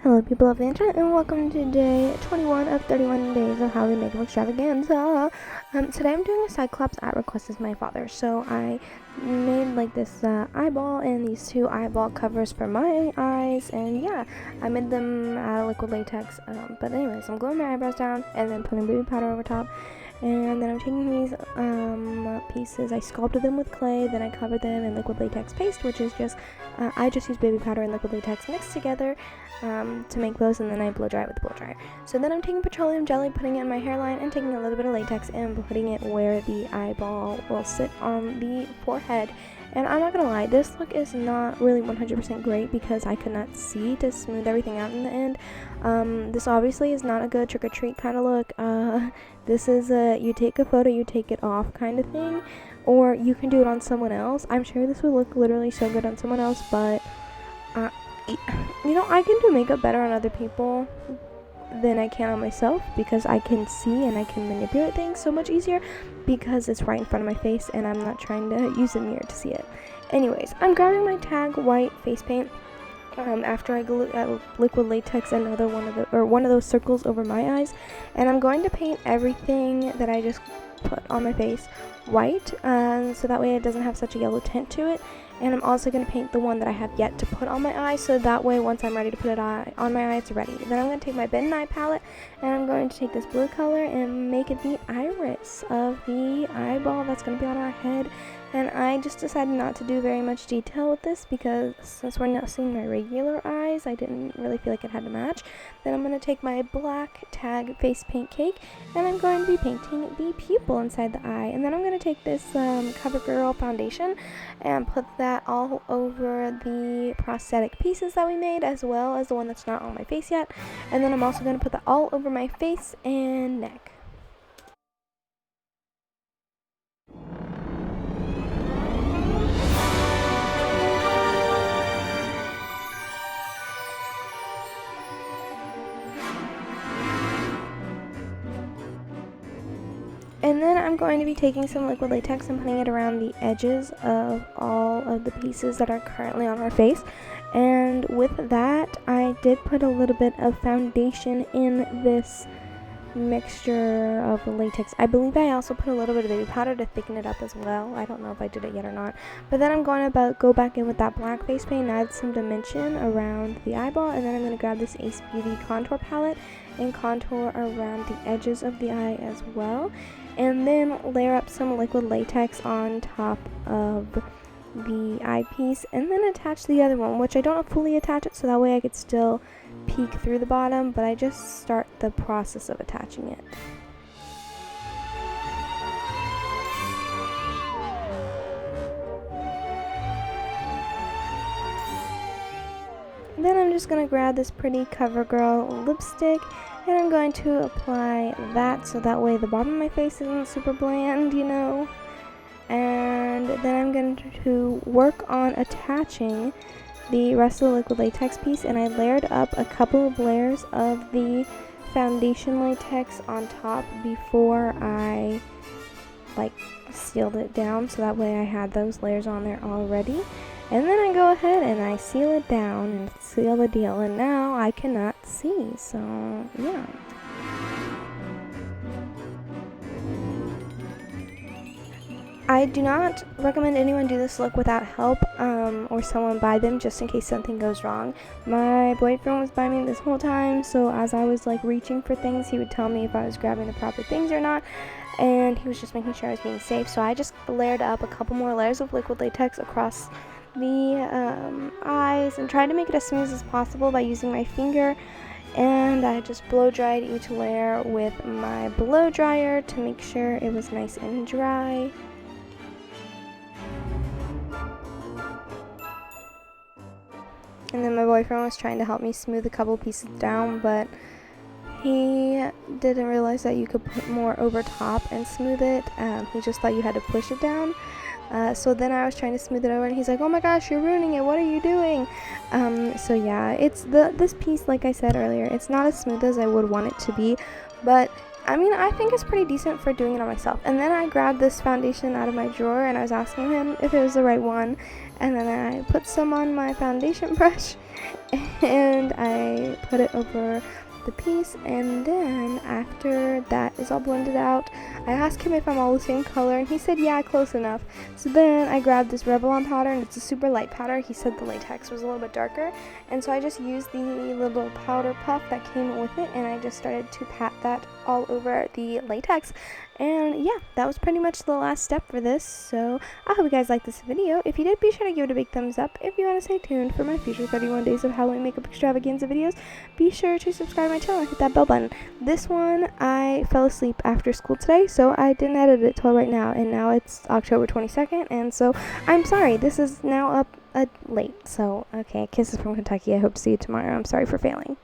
Hello people of the internet and welcome to day 21 of 31 days of Halloween makeup extravaganza. Today I'm doing a Cyclops at request of my father. So I made like this eyeball and these two eyeball covers for my eyes, and yeah, I made them out of liquid latex. But anyways, I'm gluing my eyebrows down and then putting baby powder over top. And then I'm taking these pieces, I sculpted them with clay, then I covered them in liquid latex paste, which is just, I just use baby powder and liquid latex mixed together to make those, and then I blow dry it with a blow dryer. So then I'm taking petroleum jelly, putting it in my hairline, and taking a little bit of latex and putting it where the eyeball will sit on the forehead. And I'm not gonna lie, this look is not really 100% great because I could not see to smooth everything out in the end. This obviously is not a good trick-or-treat kind of look. This is a you take a photo, you take it off kind of thing, or you can do it on someone else. I'm sure this would look literally so good on someone else, but you know, I can do makeup better on other people than I can on myself because I can see and I can manipulate things so much easier because it's right in front of my face and I'm not trying to use a mirror to see it. Anyways, I'm grabbing my Tag white face paint after I glue liquid latex another one of those circles over my eyes, and I'm going to paint everything that I just put on my face white, so that way it doesn't have such a yellow tint to it. And I'm also going to paint the one that I have yet to put on my eye, so that way once I'm ready to put it on my eye, it's ready. Then I'm going to take my Ben Nye palette, and I'm going to take this blue color and make it the iris of the eyeball that's going to be on our head. And I just decided not to do very much detail with this because since we're not seeing my regular eyes, I didn't really feel like it had to match. Then I'm going to take my black Tag face paint cake and I'm going to be painting the pupil inside the eye. And then I'm going to take this CoverGirl foundation and put that all over the prosthetic pieces that we made, as well as the one that's not on my face yet. And then I'm also going to put that all over my face and neck. And then I'm going to be taking some liquid latex and putting it around the edges of all of the pieces that are currently on our face. And with that, I did put a little bit of foundation in this mixture of latex. I believe I also put a little bit of baby powder to thicken it up as well. I don't know if I did it yet or not. But then I'm going to go back in with that black face paint and add some dimension around the eyeball. And then I'm going to grab this Ace Beauty contour palette and contour around the edges of the eye as well. And then layer up some liquid latex on top of the eyepiece, and then attach the other one, which I don't fully attach it so that way I could still peek through the bottom, but I just start the process of attaching it. Then I'm just going to grab this pretty CoverGirl lipstick and I'm going to apply that so that way the bottom of my face isn't super bland, you know. And then I'm going to work on attaching the rest of the liquid latex piece, and I layered up a couple of layers of the foundation latex on top before I sealed it down, so that way I had those layers on there already. And then I go ahead and I seal it down and seal the deal, and now I cannot see, so yeah. I do not recommend anyone do this look without help or someone by them, just in case something goes wrong. My boyfriend was by me this whole time, so as I was reaching for things, he would tell me if I was grabbing the proper things or not, and he was just making sure I was being safe. So I just layered up a couple more layers of liquid latex across the eyes and tried to make it as smooth as possible by using my finger. And I just blow dried each layer with my blow dryer to make sure it was nice and dry. And then my boyfriend was trying to help me smooth a couple pieces down, but he didn't realize that you could put more over top and smooth it. He just thought you had to push it down. So then I was trying to smooth it over, and he's like, "Oh my gosh, you're ruining it. What are you doing?" So yeah, it's this piece, like I said earlier, it's not as smooth as I would want it to be, but I mean, I think it's pretty decent for doing it on myself. And then I grabbed this foundation out of my drawer and I was asking him if it was the right one. And then I put some on my foundation brush and I put it over the piece, and then after that is all blended out, I asked him if I'm all the same color, and he said yeah, close enough. So then I grabbed this Revlon powder, and it's a super light powder. He said the latex was a little bit darker, and so I just used the little powder puff that came with it, and I just started to pat that all over the latex. And yeah, that was pretty much the last step for this. So I hope you guys liked this video. If you did, be sure to give it a big thumbs up. If you want to stay tuned for my future 31 days of Halloween makeup extravaganza videos, be sure to subscribe to my channel and hit that bell button. This one, I fell asleep after school today, so I didn't edit it till right now, and now it's October 22nd, and so I'm sorry, this is now up late. So okay, kisses from Kentucky. I hope to see you tomorrow. I'm sorry for failing.